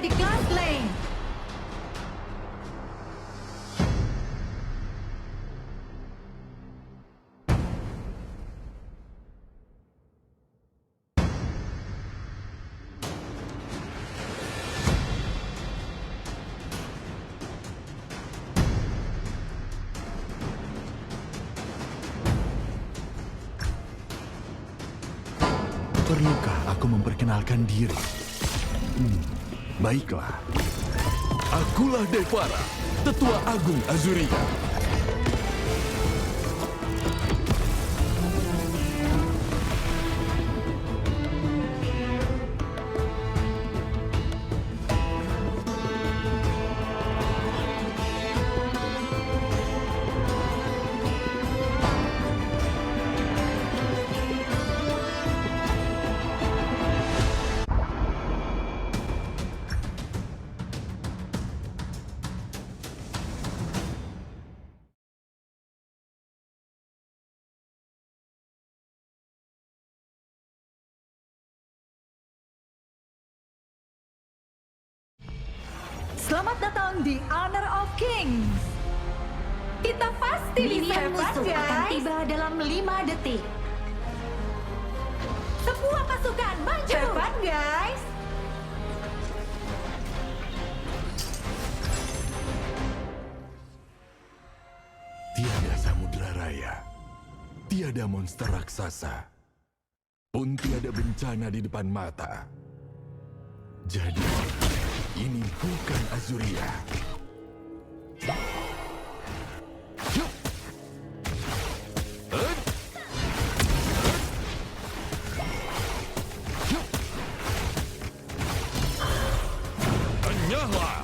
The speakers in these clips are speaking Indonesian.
di kelas lane. Perlukah aku memperkenalkan diri? Baiklah. Akulah Devara, Tetua Agung Azuria. Selamat datang di Honor of Kings. Kita pasti bisa Minion hebat, musuh akan guys. tiba dalam 5 detik. Semua pasukan maju. Hebat, guys. Tiada samudra raya, tiada monster raksasa, pun tiada bencana di depan mata. Jadi, ini bukan Azuria. Yup. Yup. Enyahlah!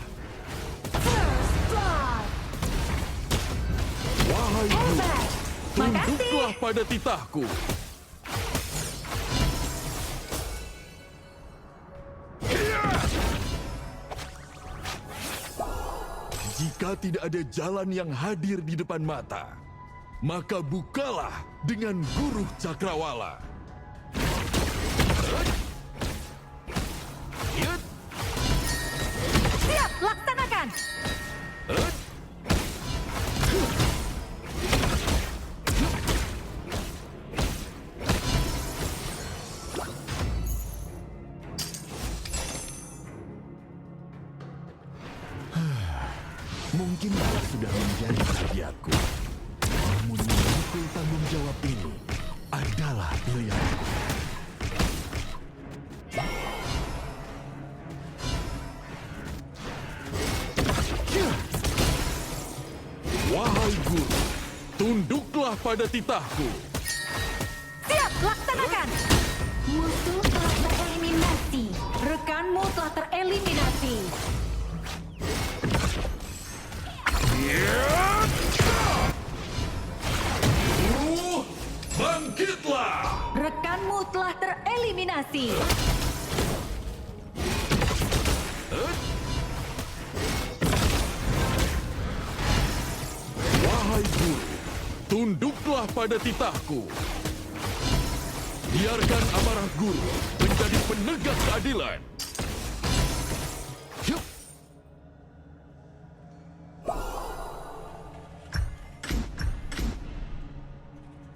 First blood. Wahai guru, Hebat. Makasih. tunduklah pada titahku. Jika tidak ada jalan yang hadir di depan mata, maka bukalah dengan Guru Cakrawala. Siap, laksanakan. Mungkin kau sudah menjadi tabiatku. Namun memikul tanggung jawab ini adalah pilihanku. Wahai guru, tunduklah pada titahku. Siap, laksanakan. Musuh telah tereliminasi. Rekanmu telah tereliminasi. Guru, bangkitlah! Rekanmu telah tereliminasi. Wahai guru, tunduklah pada titahku. Biarkan amarah guru menjadi penegak keadilan. Yup.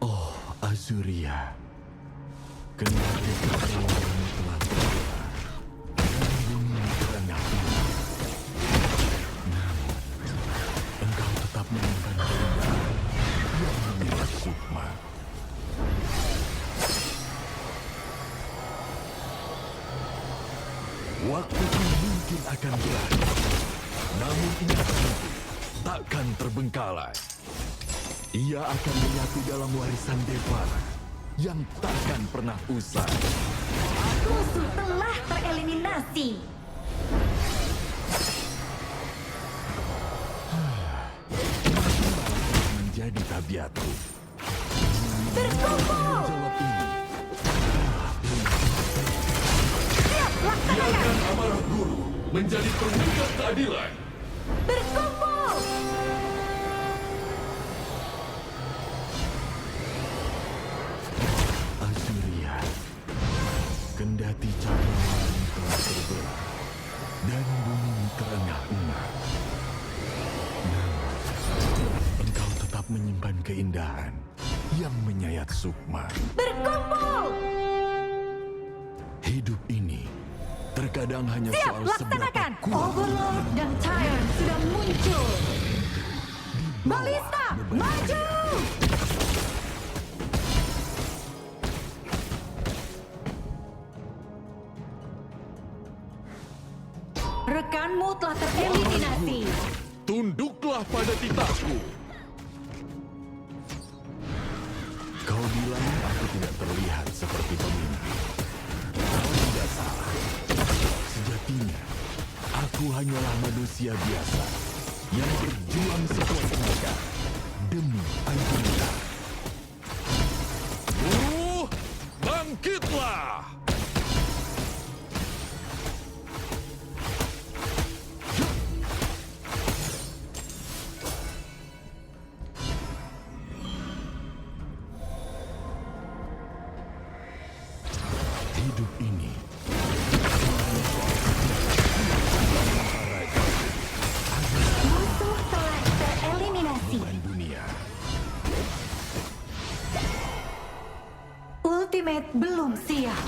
Oh, Azuria. Kendali kekalahanmu telah tiba. Dan bumi terendah-endah. Namun, engkau tetap menyimpan dendam yang memiliki sukma. Waktu mungkin akan berakhir, namun ingatanku takkan terbengkalai. Ia akan menyatu dalam warisan Devara yang takkan pernah usai. Musuh telah tereliminasi. Menjadi tabiatku. Berkumpul. Jawab ini. Siap, laksanakan. Biarkan amarah guru menjadi penegak keadilan. Berkumpul. Azuria, kendati cakrawala telah terbelah, dan bumi terengah-engah. Namun, engkau tetap menyimpan keindahan yang menyayat sukma. Berkumpul! Hidup ini terkadang hanya Siap, soal seberapa laksanakan! kuat Overlord dan Tyrant sudah muncul. di bawah Balista, beban maju! Rekanmu telah tereliminasi. Tunduklah pada titahku. Kau bilang aku tidak terlihat seperti pemimpin. Kau tidak salah. Sejatinya, aku hanyalah manusia biasa yang berjuang sekuat tenaga demi Angelina. Bangkitlah! Hidup ini Musuh telah tereliminasi. beban dunia. Ultimate belum siap.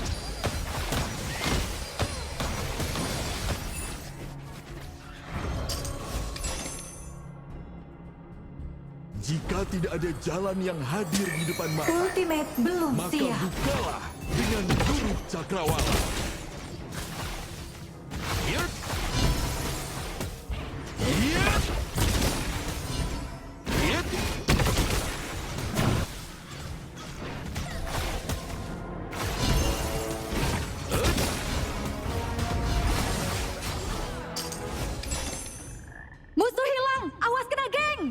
Jika tidak ada jalan yang hadir di depan mata, Ultimate belum maka siap. bukalah dengan Guru Cakrawala. Yat! Yat! Yat! Musuh hilang! Awas kena geng!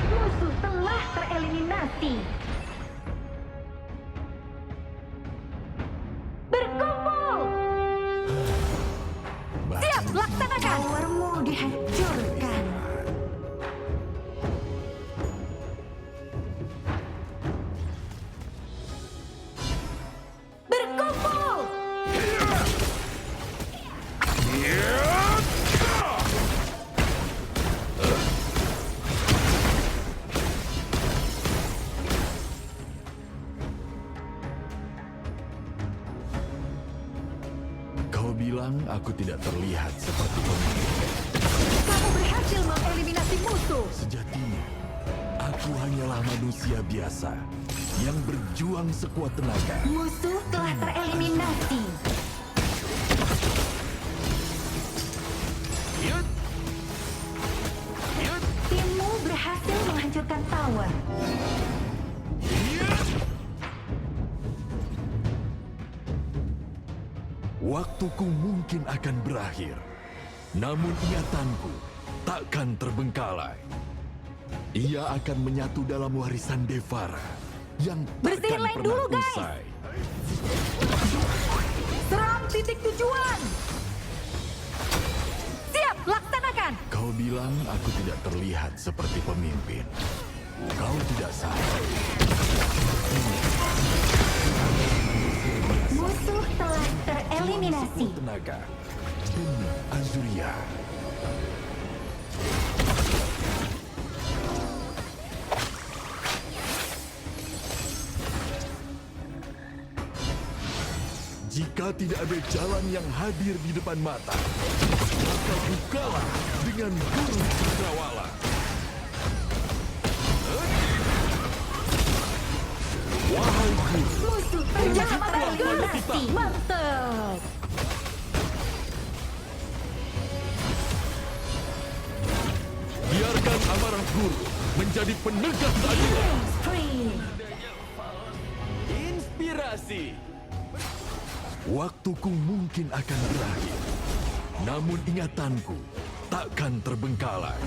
Musuh telah tereliminasi. Berkumpul! Siap, laksanakan! Towermu dihancurkan. Berkumpul! Kau bilang aku tidak terlihat seperti pemimpin. Kamu berhasil mengeliminasi musuh! Sejatinya, aku hanyalah manusia biasa yang berjuang sekuat tenaga. Musuh telah tereliminasi. Yat! Yat! Timmu berhasil menghancurkan tower. Yat! Waktuku mungkin akan berakhir, namun ingatanku takkan terbengkalai. Ia akan menyatu dalam warisan Devara yang Bersihin takkan lane pernah dulu, guys. usai. Serang titik tujuan! Siap, laksanakan! Kau bilang aku tidak terlihat seperti pemimpin. Kau tidak salah. Musuh telah tereliminasi. Sekuat tenaga demi Azuria. Jika tidak ada jalan yang hadir di depan mata, maka bukalah dengan Guru Cakrawala. Wahai Guru, Musuh telah tereliminasi. Mantap! biarkan amarah Guru menjadi penegak keadilan. Spree. Inspirasi. Waktuku mungkin akan berakhir, namun ingatanku takkan terbengkalai.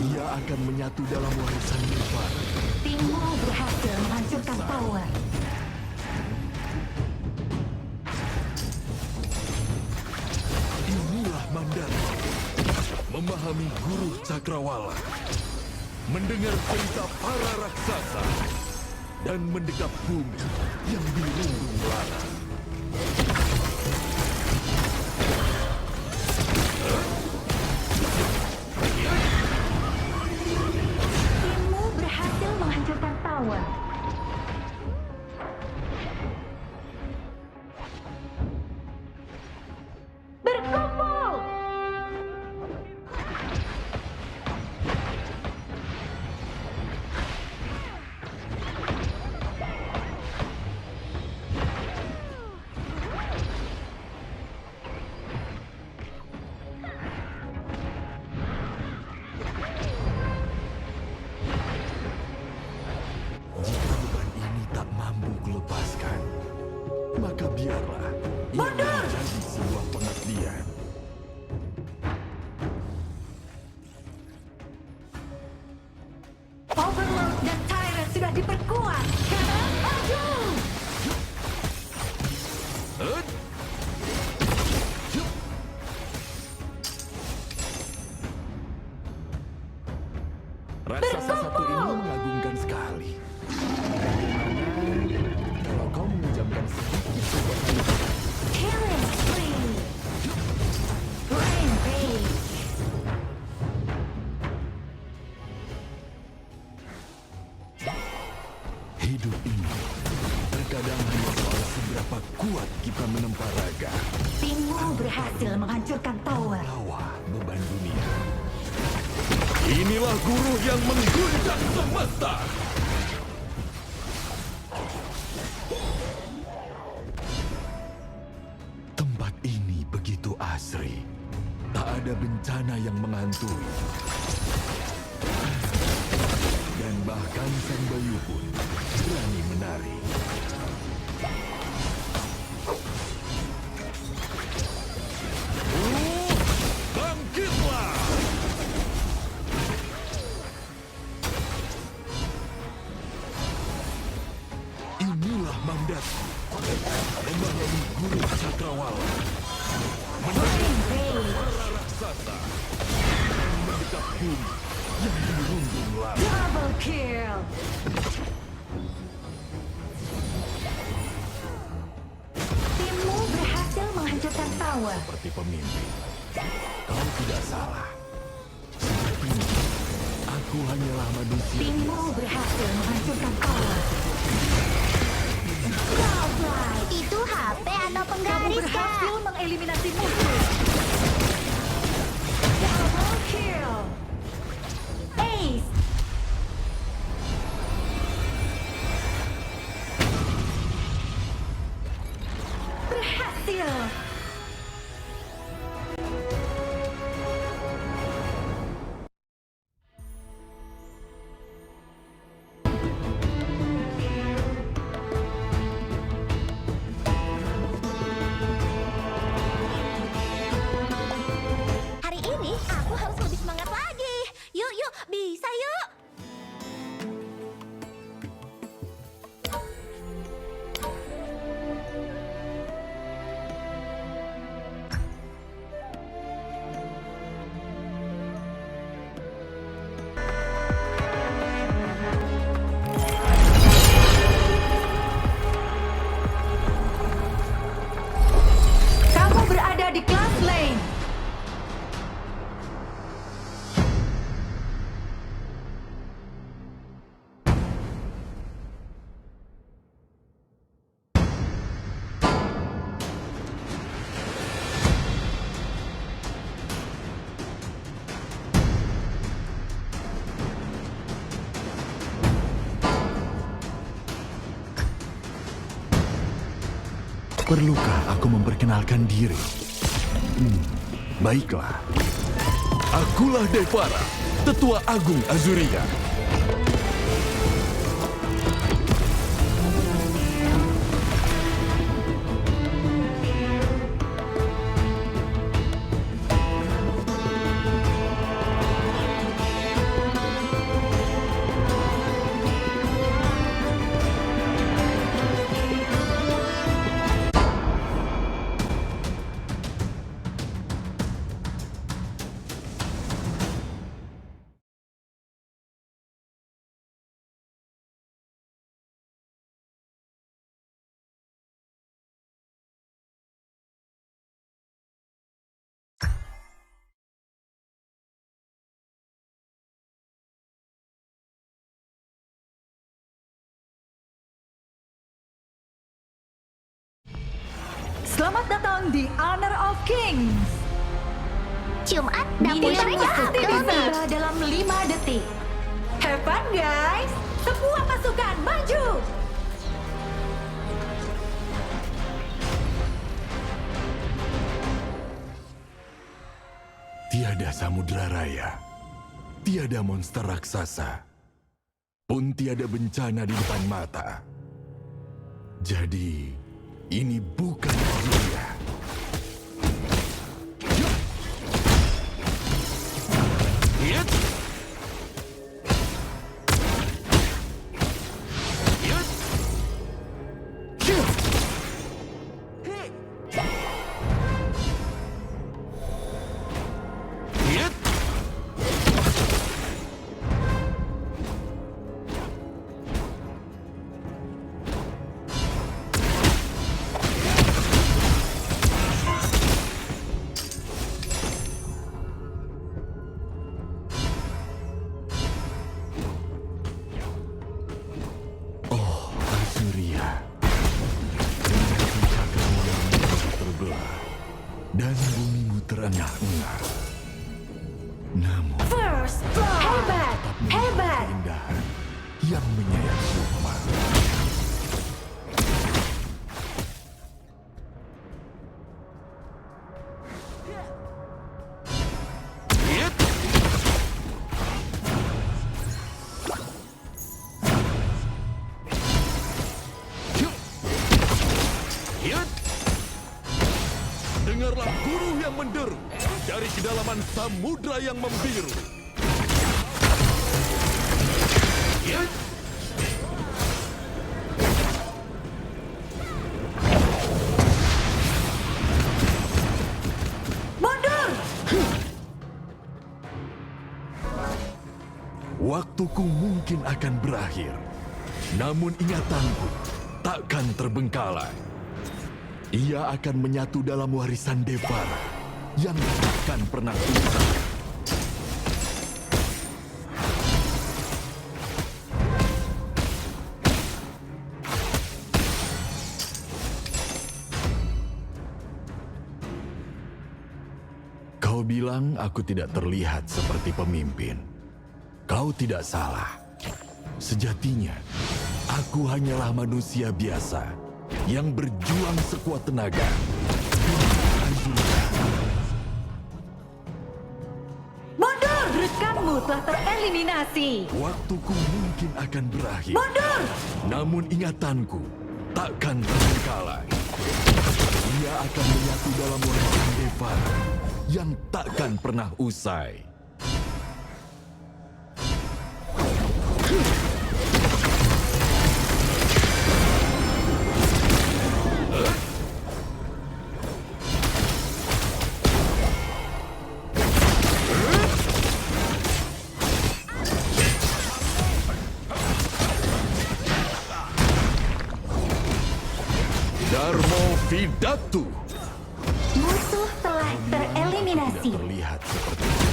Dia akan menyatu dalam warisan nirvana. Timmu berhasil menghancurkan tower. Inilah Mandala, memahami guru cakrawala, mendengar cerita para raksasa, dan mendekap bumi yang dirundung lara. Timmu berhasil menghancurkan tower. Berkumpul! Jika beban ini tak mampu kulepaskan, maka biarlah ia menjadi sebuah pengabdian. Overlord dan Tyrant sudah diperkuat. Sekarang maju! Hut! Yup! Raksasa satu ini mengagumkan sekali. Kalau kau meminjamkan sedikit kekuatan, Killing spree! Rampage! hidup ini terkadang hanya soal seberapa kuat kita menempa raga, Timmu berhasil menghancurkan tower. bawa beban dunia. Inilah guru yang mengguncang semesta. Tempat ini begitu asri. Tak ada bencana yang menghantui. Dan bahkan sang bayu pun berani menari. Bangkitlah! Inilah mandatku. Memahami guru cakrawala. Mendengar para raksasa. Dan mendekap bumi yang dirundung lara. Double kill! Timmu berhasil menghancurkan tower. Seperti pemimpin, kau tidak salah. Sepertinya, aku hanyalah manusia. Timmu berhasil menghancurkan tower. Godlike! Itu HP atau Kamu penggaris, Kak? berhasil mengeliminasi musuh. Double kill! Ace! Berhasil! Hari ini aku harus lebih semangat lagi. Yuk, yuk, bisa yuk. Kamu berada di kelas lane. Perlukah aku memperkenalkan diri? Baiklah. Akulah Devara, Tetua Agung Azuria. Selamat datang di Honor of Kings. Jumat dapur Minion mereka pasti Abdul. bisa dalam 5 detik. Have fun guys. Semua pasukan maju. Tiada samudra raya, tiada monster raksasa, pun tiada bencana di depan mata. Jadi, ini bukan dunia. Hit! Hit! Hit! Oh, Azuria. Dengan cakrawalamu terbelah dan bumimu terengah-engah. Namun, First blood. Hebat, tetap hebat. keindahan yang menyayat sukma. Hit! Hit! Dengarlah guru yang menderu dari kedalaman samudra yang membiru. Hit! Mundur. Waktuku mungkin akan berakhir, namun ingatanku takkan terbengkalai. Ia akan menyatu dalam warisan Devara yang takkan pernah usai. Kau bilang aku tidak terlihat seperti pemimpin. Kau tidak salah. Sejatinya, aku hanyalah manusia biasa yang berjuang sekuat tenaga. Mundur. Rekanmu telah tereliminasi. Waktuku mungkin akan berakhir, Mundur. namun ingatanku takkan terbengkalai. Ia akan menyatu dalam warisan Devara yang takkan pernah usai. Darmo Vidatu. Musuh telah Tidak tereliminasi. terlihat seperti itu.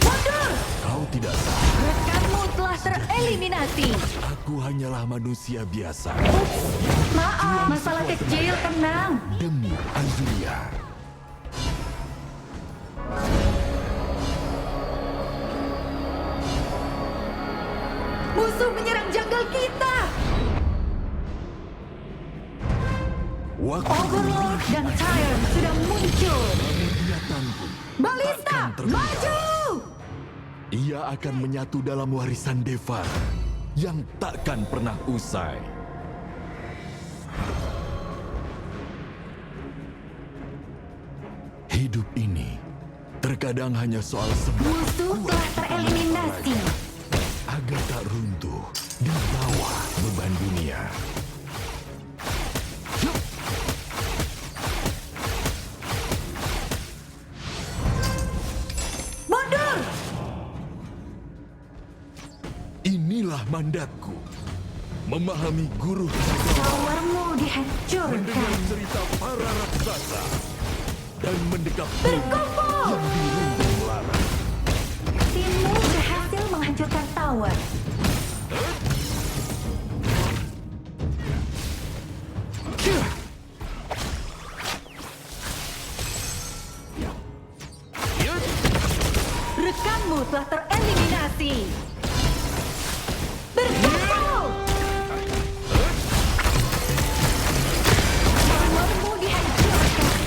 Mundur. Kau tidak salah. Rekanmu telah tereliminasi. Aku hanyalah manusia biasa Maaf, masalah kecil, tenang. demi Azuria. Musuh menyerang jungle kita. Waktu Overlord dan Tyrant sudah muncul. ingatanku Balista, takkan terbengkalai. maju. Ia akan menyatu dalam warisan Devara yang takkan pernah usai. Hidup ini terkadang hanya soal sebuah Musuh telah tereliminasi. agar tak runtuh di bawah beban dunia. Mundur. Inilah mandatku. Memahami guru Towermu dihancurkan. mendengar cerita para raksasa dan mendekap bumi Berkumpul. yang dirundung larang. Timmu berhasil menghancurkan tower. Rekanmu telah tereliminasi. Berkumpul. Towermu dihancurkan.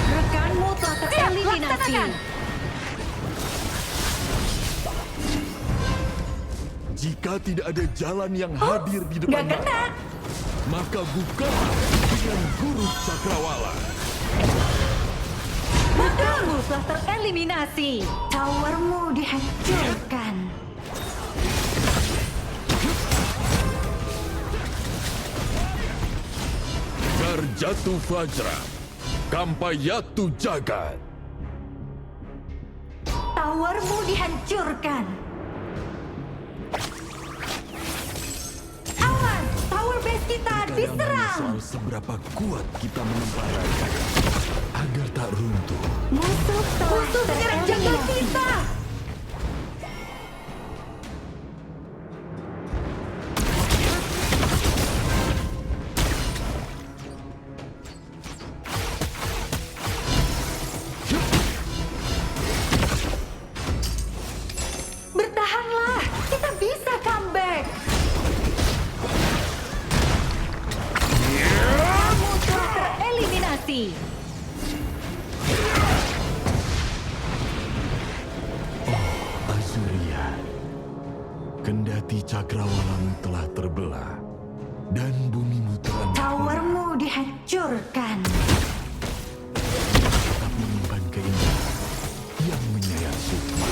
Rekanmu telah tereliminasi. Jika tidak ada jalan yang hadir di depan Nggak kena. maka bukalah dengan guru cakrawala. Rekanmu telah tereliminasi. Towermu dihancurkan. Garjatu Vajra, Kampayatu Jagat. Towermu dihancurkan. Awas, tower base kita Kadang hanya diserang. soal seberapa kuat kita menempatkan agar tak runtuh. Musuh menyerang jungle kita. Bertahanlah, kita bisa comeback. Kamu telah tereliminasi. Azuria, kendati cakrawalang telah terbelah dan bumimu terancam, Towermu dihancurkan. tetap menyimpan keindahan yang menyayat sukma.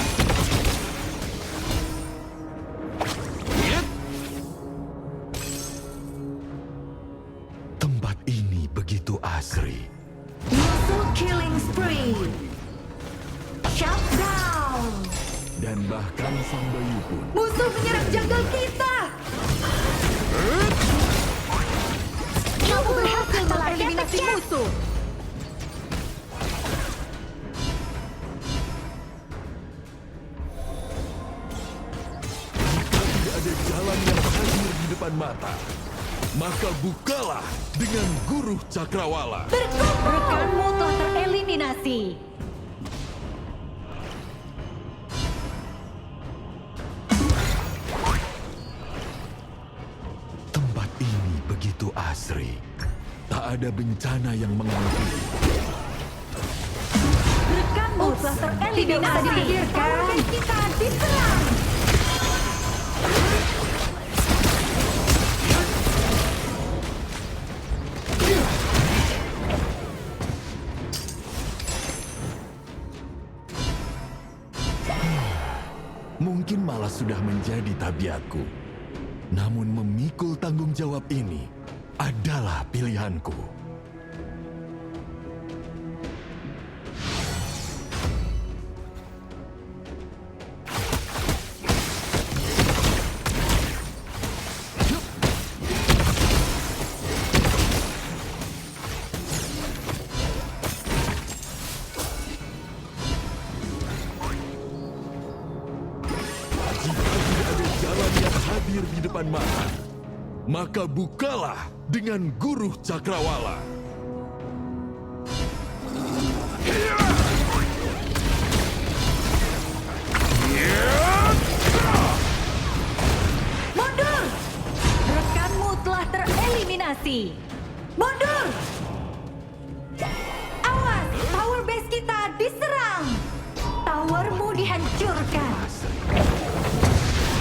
Tempat ini begitu asri. Musuh killing spree. Shut down. Dan bahkan sang bayi pun Musuh menyerang jungle kita. Kamu berhasil mengeliminasi musuh. tidak ada jalan yang hadir di depan mata, maka bukalah dengan guru cakrawala. Rekanmu telah tereliminasi. Tempat ini begitu asri. Tak ada bencana yang menghantui. Rekanmu telah tereliminasi. Tower kita diserang. Mungkin malah sudah menjadi tabiatku. Namun memikul tanggung jawab ini adalah pilihanku. Hadir di depan mata, maka bukalah dengan guru cakrawala. Mundur! Rekanmu telah tereliminasi. Mundur! Awas, tower base kita diserang. Towermu dihancurkan.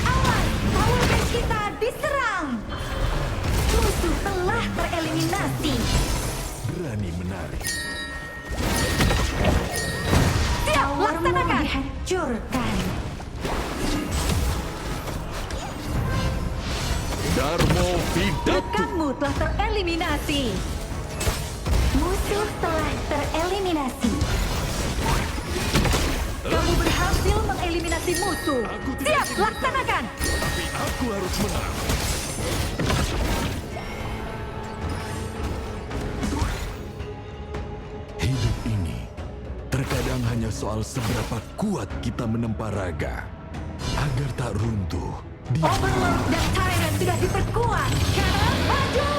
Awas, tower base kita diserang. Musuh telah tereliminasi. Berani menarik. Siap, laksanakan. Dihancurkan. Darmo Vidatu. Rekanmu telah tereliminasi. Musuh telah tereliminasi. Kamu berhasil mengeliminasi musuh. Aku tidak Siap, ingin laksanakan. Tapi aku harus menang. Hidup ini terkadang hanya soal seberapa kuat kita menempa raga agar tak runtuh di Overlord dan Tyrant sudah diperkuat. Sekarang maju.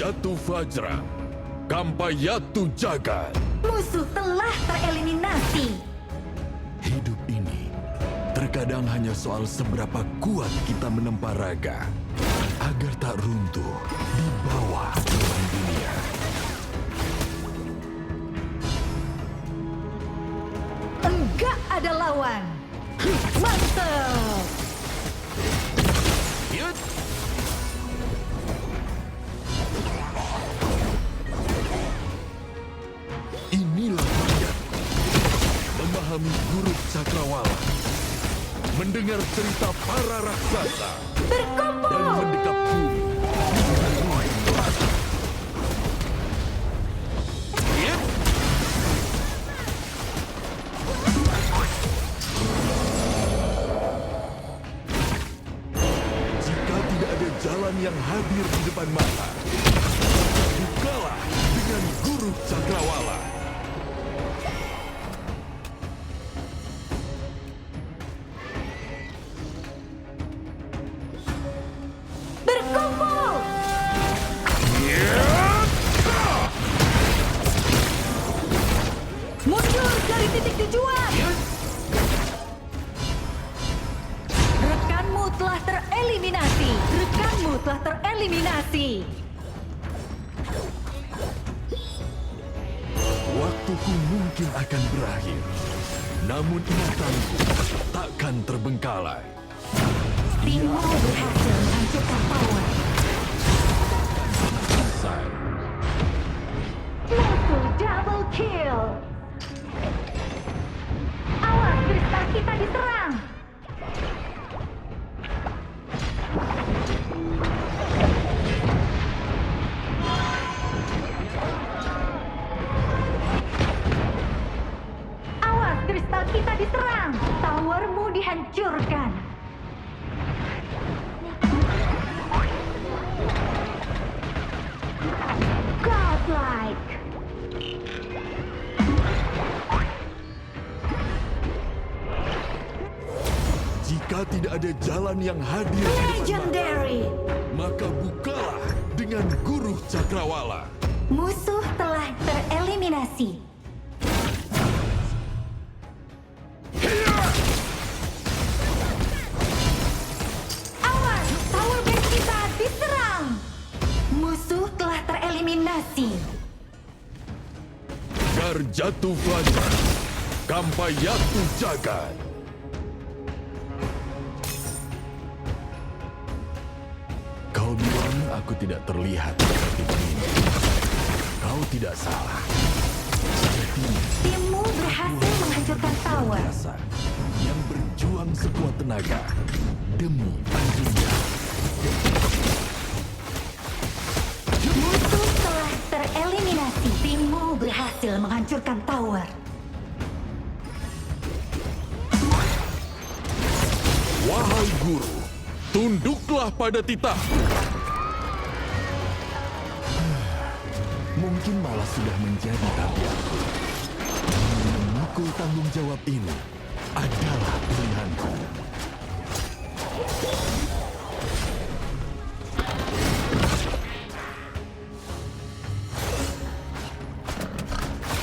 Garjatu Vajra, Kampayatu Jagat. Musuh telah tereliminasi. Hidup ini terkadang hanya soal seberapa kuat kita menempa raga agar tak runtuh di bawah beban dunia. Enggak ada lawan. Mantap. Yut! Inilah rakyat memahami Guru Cakrawala, mendengar cerita para raksasa, dan mendekap bumi. Yut! Jika tidak ada jalan yang hadir di depan mata, bukalah dengan Guru Cakrawala. Berkumpul. Mundur dari titik tujuan. Rekanmu telah tereliminasi. Rekanmu telah tereliminasi. Waktuku mungkin akan berakhir, namun ingatanku takkan terbengkalai. Timmu berhasil menghancurkan tower. Selesai. Musuh double kill. Awas, kristal kita diserang. Awas, kristal kita diserang. Towermu dihancurkan. Godlike. Jika tidak ada jalan yang hadir di depan mata, Legendary. maka bukalah dengan Guru Cakrawala. Musuh telah tereliminasi. Awas, tower base kita diserang. Musuh telah tereliminasi. Garjatu Vajra, Kampayatu Jagat. Kau bilang aku tidak terlihat seperti pemimpin. Kau tidak salah. Sepertinya Timmu berhasil menghancurkan tower. biasa yang berjuang sekuat tenaga demi dunia. Musuh telah tereliminasi. Timmu berhasil menghancurkan tower. Wahai guru, tunduklah pada titah. Mungkin malah sudah menjadi tabiatku. Memikul tanggung jawab ini adalah pilihanku.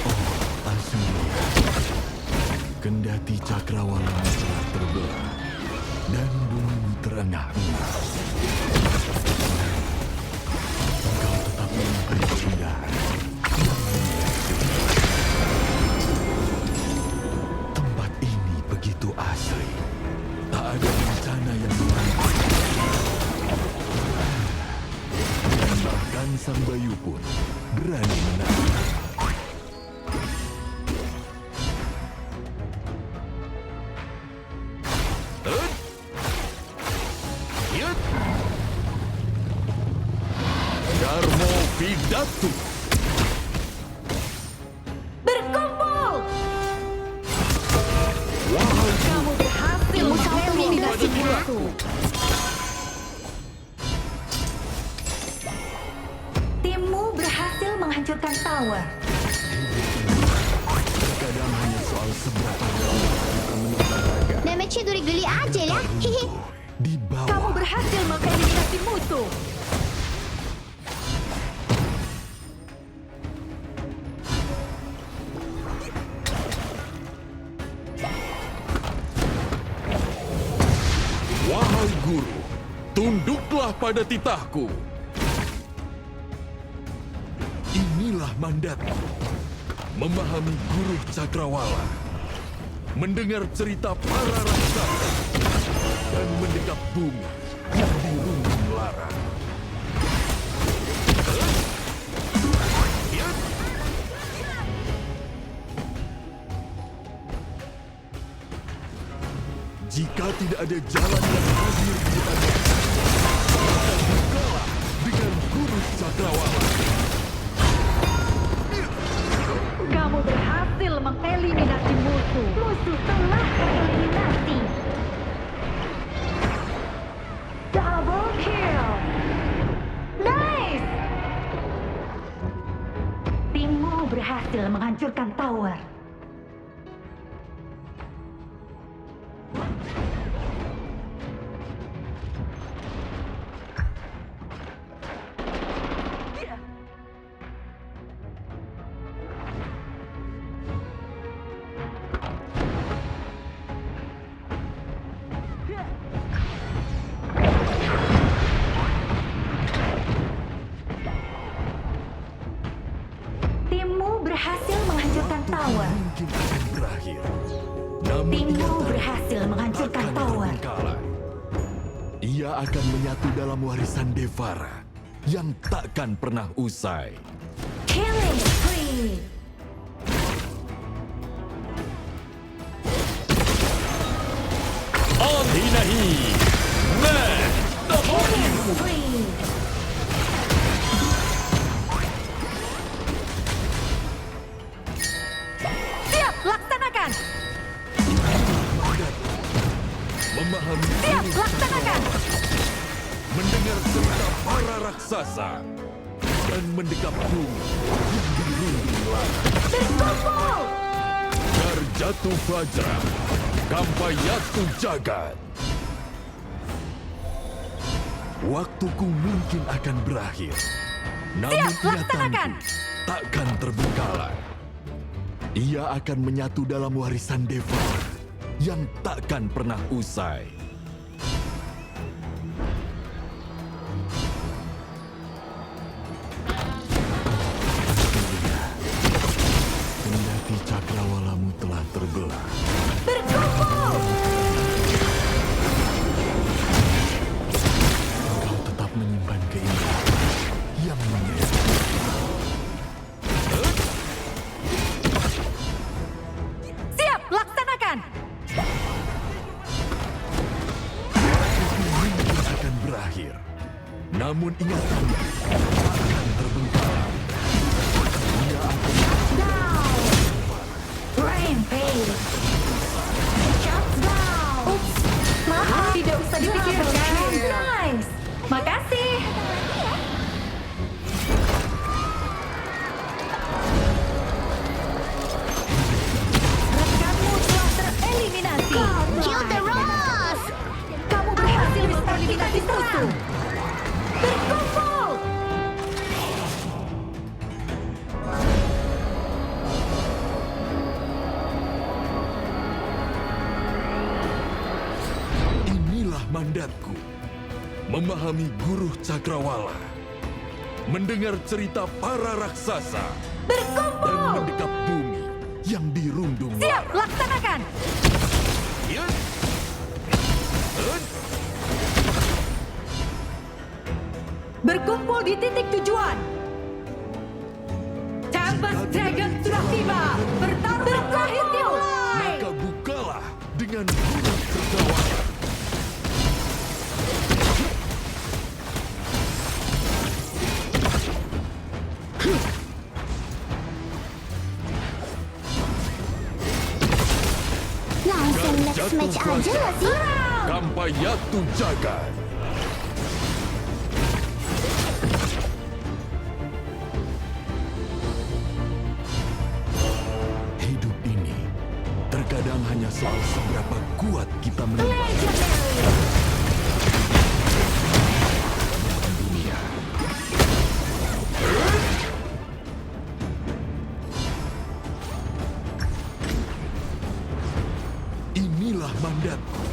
Oh, Asmiya, kendati cakrawala telah terbelah dan bumi terengah-engah, engkau tetap memberi keindahan. Tempat ini begitu asri, tak ada bencana yang melanda. Dan bahkan sang bayu pun berani menang. Darmo Vidatu. Berkumpul. Wahai Kamu berhasil mengeliminasi musuh. Timmu berhasil menghancurkan tower. terkadang hanya soal seberapa jauh kita menemukan raga Damage-nya duri geli aja ya. Hihi. di Kamu bawah. berhasil mengeliminasi musuh. Wahai guru, tunduklah pada titahku. Inilah mandatku. Memahami guru cakrawala. Mendengar cerita para raksasa. Dan mendekap bumi yang dirundung lara. Jika tidak ada jalan yang hadir di depannya, maka bukalah dengan guru cakrawala. Kamu berhasil mengeliminasi musuh. Musuh telah tereliminasi. Double kill. Nice! Timmu berhasil menghancurkan tower. Berhasil menghancurkan tower. Mungkin akan berakhir. Namun Timmu ia tahu berhasil menghancurkan akan tower. terbengkalai. Ia akan menyatu dalam warisan Devara yang takkan pernah usai. Killing spree. Aldinahi! Man! Killing spree. Siap, laksanakan. Memahami Siap, guru laksanakan. mendengar cerita para raksasa dan mendekap bumi yang dirundung lara. Berkumpul. Garjatu Vajra, Kampayatu Jagat. Waktuku mungkin akan berakhir, namun Siap, laksanakan. ingatanku takkan terbengkalai. Ia akan menyatu dalam warisan Devara yang takkan pernah usai. Kendati cakrawalamu telah terbelah, Berkumpul. kau tetap menyimpan keindahan yang menyayat. Siap, laksanakan. Mungkin akan berakhir, namun ingatanmu akan terbengkalai. Ia akan Down. Rampage. Shut down. Ups, maaf. Tidak usah dipikirkan. Nice. Makasih. Rekanmu telah tereliminasi. Kill the Ross! Kamu berhasil mengeliminasi musuh. Berkumpul. Inilah mandatku. Memahami guru cakrawala. Mendengar cerita para raksasa. Dan mendekap bumi yang dirundung Siap, lara. laksanakan. Yun. Yun. Berkumpul di titik tujuan. Tempest Dragon sudah tiba. Pertarungan terakhir dimulai. Maka bukalah dengan guru cakrawala. Langsung next match aja lah sih. Kampayatu Jagat. Hidup ini terkadang hanya soal seberapa kuat kita menembak dunia. Inilah mandatku.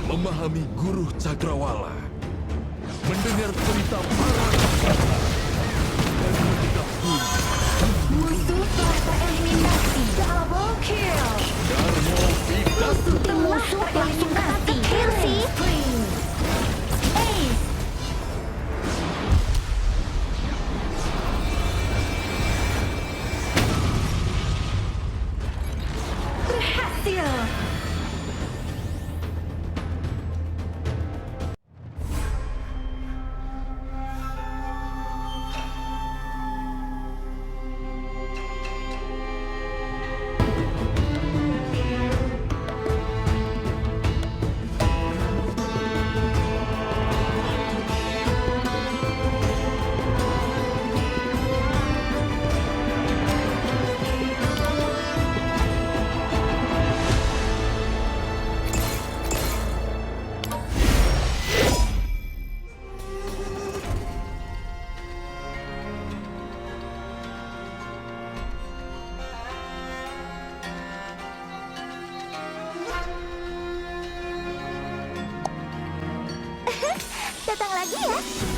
memahami Guru Cakrawala, mendengar cerita para raksasa, dan mengetahui Musuh telah tereliminasi. Double kill. Darmo Vidatu. Musuh telah tereliminasi. Kill sih. Spree. Ace. Berhasil. Datang lagi ya.